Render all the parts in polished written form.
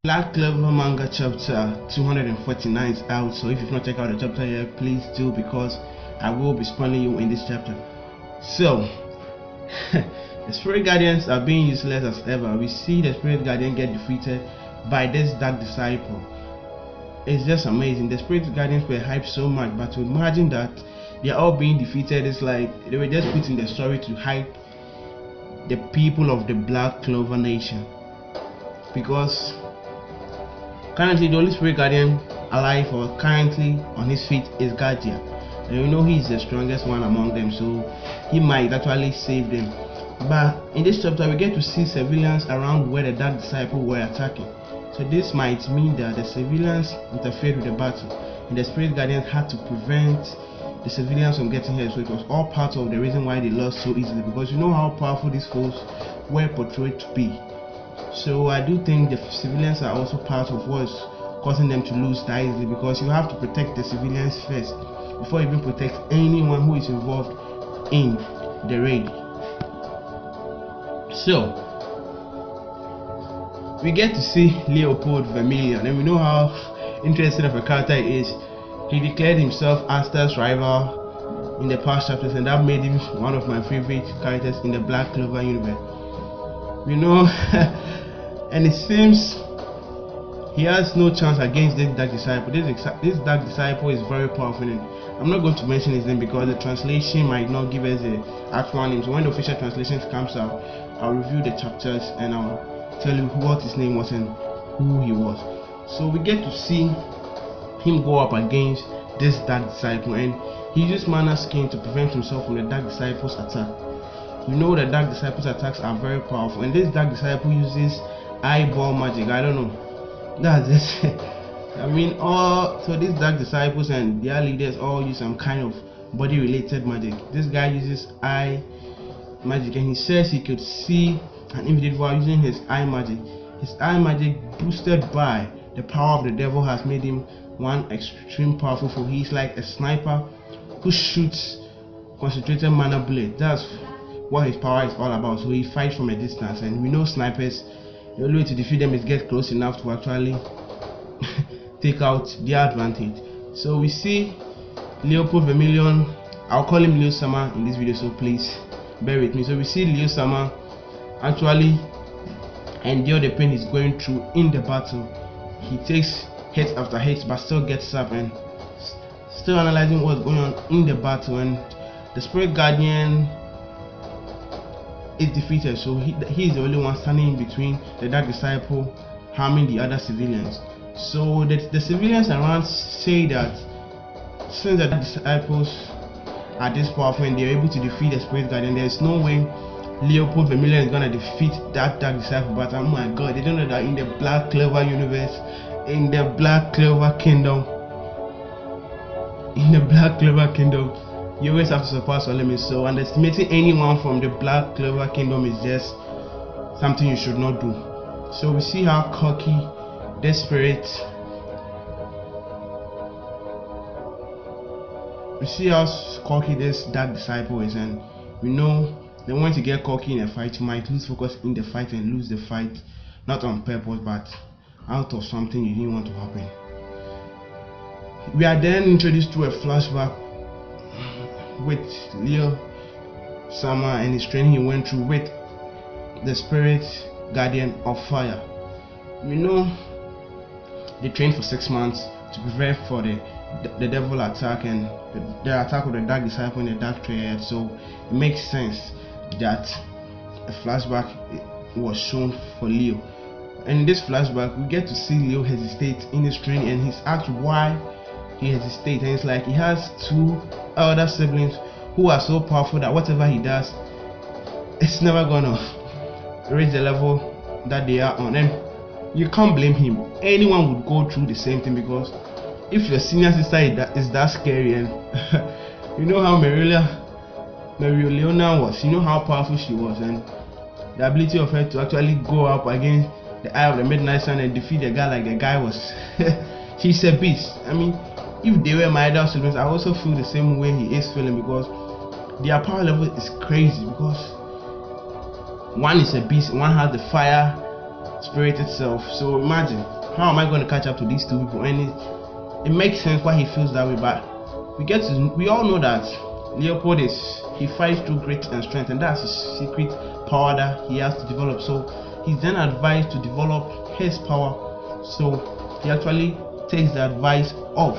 Black Clover manga chapter 249 is out, so if you've not checked out the chapter yet, please do, because I will be spoiling you in this chapter. So the spirit guardians are being useless as ever. We see the spirit guardian get defeated by this dark disciple. It's just amazing. The spirit guardians were hyped so much, but to imagine that they are all being defeated, it's like they were just putting the story to hype the people of the Black Clover Nation, because currently the only spirit guardian alive or currently on his feet is Guardian, and you know he's the strongest one among them, so he might actually save them. But in this chapter we get to see civilians around where the dark disciple were attacking, so this might mean that the civilians interfered with the battle and the spirit guardians had to prevent the civilians from getting hurt. So it was all part of the reason why they lost so easily, because you know how powerful these foes were portrayed to be. So I do think the civilians are also part of what's causing them to lose that easily, because you have to protect the civilians first before you even protect anyone who is involved in the raid. So we get to see Leopold Vermilion, and we know how interesting of a character he is. He declared himself Asta's rival in the past chapters, and that made him one of my favorite characters in the Black Clover universe. You know, and it seems he has no chance against this dark disciple. This dark disciple is very powerful, and I'm not going to mention his name because the translation might not give us the actual name. So when the official translation comes out, I'll review the chapters and I'll tell you what his name was and who he was. So we get to see him go up against this dark disciple, and he uses mana skin to prevent himself from the dark disciple's attack. You know the dark disciples attacks are very powerful, and this dark disciple uses eyeball magic. I don't know, that's just I mean, so these dark disciples and their leaders all use some kind of body related magic. This guy uses eye magic, and he says he could see an individual using his eye magic. His eye magic, boosted by the power of the devil, has made him one extreme powerful foe. He's like a sniper who shoots concentrated mana blade. That's what his power is all about. So he fights from a distance, and we know snipers, the only way to defeat them is get close enough to actually take out their advantage. So we see Leopold Vermilion, I'll call him Leo Sama in this video, so please bear with me. So we see Leo Sama actually endure the pain he's going through in the battle. He takes hit after hit but still gets up and still analyzing what's going on in the battle, and the spirit guardian is defeated, so he is the only one standing in between the dark disciple harming the other civilians. So the civilians around say that since the disciples are this powerful and they're able to defeat the spirit guardian, there's no way Leopold Vermilion is gonna defeat that dark disciple. But oh my god, they don't know that in the Black Clover universe, in the Black Clover kingdom, you always have to surpass all limits. So underestimating anyone from the Black Clover kingdom is just something you should not do. So we see how cocky this spirit, we see how cocky this dark disciple is, and we know the moment you get cocky in a fight, you might lose focus in the fight and lose the fight, not on purpose but out of something you didn't want to happen. We are then introduced to a flashback with Leo Sama and his training he went through with the spirit guardian of fire. We know they trained for 6 months to prepare for the devil attack and the attack of the dark disciple and the dark triad, so it makes sense that a flashback was shown for Leo. And in this flashback we get to see Leo hesitate in his training, and he's asked why he hesitates, and it's like he has 2 elder siblings who are so powerful that whatever he does, it's never gonna reach the level that they are on, and you can't blame him. Anyone would go through the same thing, because if your senior sister is that scary, and you know how Merileona was, you know how powerful she was, and the ability of her to actually go up against the Eye of the Midnight Sun and defeat a guy like the guy was she's a beast. I mean, if they were my adult siblings, I also feel the same way he is feeling, because their power level is crazy, because one is a beast, one has the fire spirit itself. So imagine, how am I going to catch up to these two people? And it makes sense why he feels that way. But we all know that Leopold he fights through grit and strength, and that's his secret power that he has to develop. So he's then advised to develop his power. So he actually takes the advice of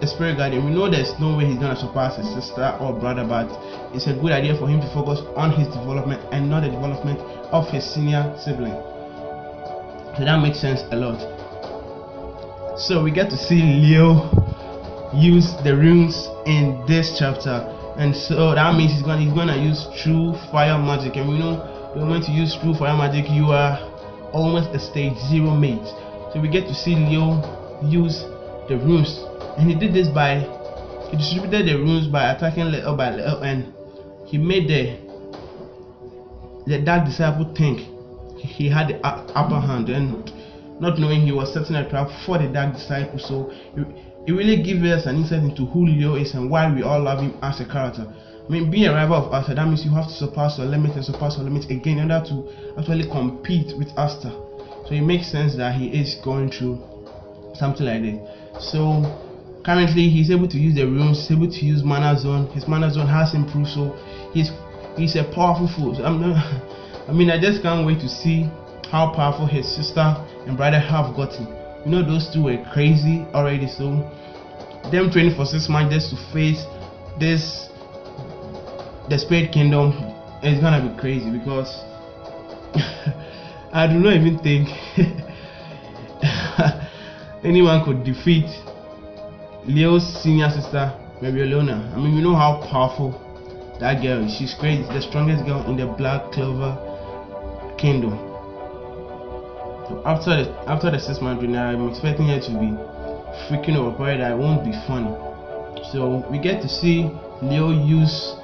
the spirit guardian. We know there's no way he's gonna surpass his sister or brother, but it's a good idea for him to focus on his development and not the development of his senior sibling. So that makes sense a lot. So we get to see Leo use the runes in this chapter, and so that means he's gonna use true fire magic. And we know when you want to use true fire magic, you are almost a stage 0 mate. So we get to see Leo use the runes, and he did this by he distributed the runes by attacking little by little, and he made the dark disciple think he had the upper hand, and not knowing he was setting a trap for the dark disciple. So it really gives us an insight into who Leo is and why we all love him as a character. I mean, being a rival of Asta, that means you have to surpass your limit and surpass your limit again in order to actually compete with Asta. So it makes sense that he is going through something like this. So currently he's able to use the runes, he's able to use mana zone. His mana zone has improved, so he's a powerful fool. So I just can't wait to see how powerful his sister and brother have gotten. You know, those two were crazy already, so them training for 6 months just to face the spirit kingdom is gonna be crazy, because I do not even think anyone could defeat Leo's senior sister, Mary Leona. I mean, you know how powerful that girl is. She's crazy, the strongest girl in the Black Clover kingdom. So after the 6 month training, I'm expecting her to be freaking overpowered. That won't be funny. So we get to see Leo use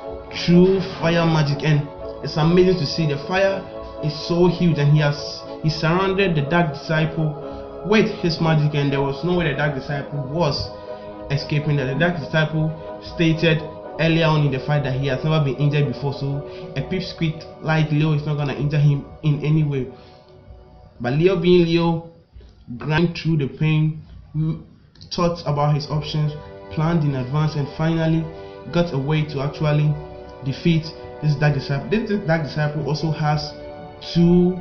true fire magic, and it's amazing to see. The fire is so huge, and he surrounded the dark disciple with his magic, and there was no way the dark disciple was escaping that. The dark disciple stated earlier on in the fight that he has never been injured before, so a pipsqueak like Leo is not gonna injure him in any way. But Leo, being Leo, grind through the pain, thought about his options, planned in advance, and finally got a way to actually defeat this dark disciple. This dark disciple also has 2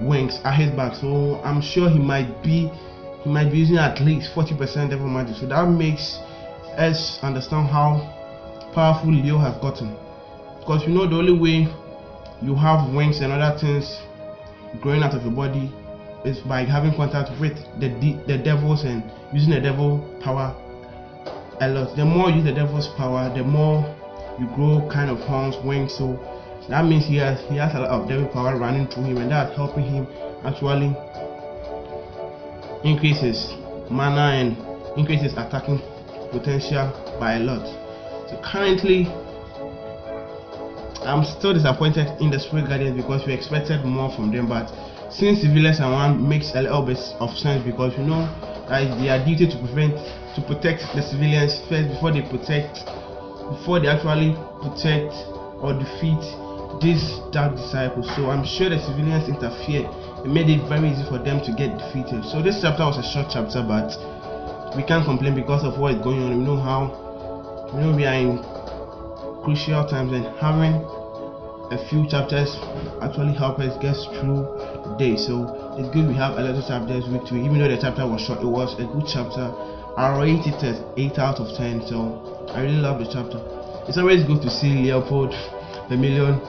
wings at his back, so I'm sure he might be using at least 40% devil magic. So that makes us understand how powerful Leo has gotten, because you know the only way you have wings and other things growing out of your body is by having contact with the devils and using the devil power a lot. The more you use the devil's power, the more you grow kind of horns, wings. So that means he has a lot of devil power running through him, and that's helping him actually increase his mana and increase his attacking potential by a lot. So currently I'm still disappointed in the spirit guardians, because we expected more from them, but since civilians and one makes a little bit of sense, because you know that it's their duty to protect the civilians first before they actually protect or defeat these dark disciples. So I'm sure the civilians interfered and made it very easy for them to get defeated. So this chapter was a short chapter, but we can't complain because of what is going on. We know we are in crucial times, and having a few chapters actually help us get through the day. So it's good we have a lot of chapters week to week. Even though the chapter was short, it was a good chapter. I rate it as 8 out of 10. So I really love the chapter. It's always good to see Leopold, the million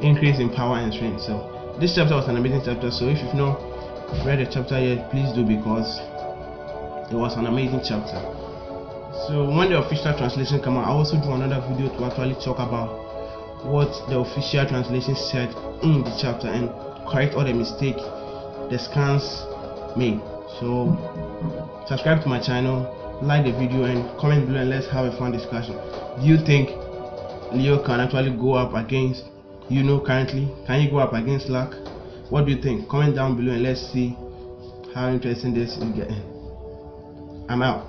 increase in power and strength. So this chapter was an amazing chapter. So if you've not read the chapter yet, please do, because it was an amazing chapter. So when the official translation come out, I also do another video to actually talk about what the official translation said in the chapter and correct all the mistakes the scans made. So subscribe to my channel, like the video, and comment below, and let's have a fun discussion. Do you think Leo can actually go up against currently? Can he go up against Luck? What do you think? Comment down below and let's see how interesting this is getting. I'm out.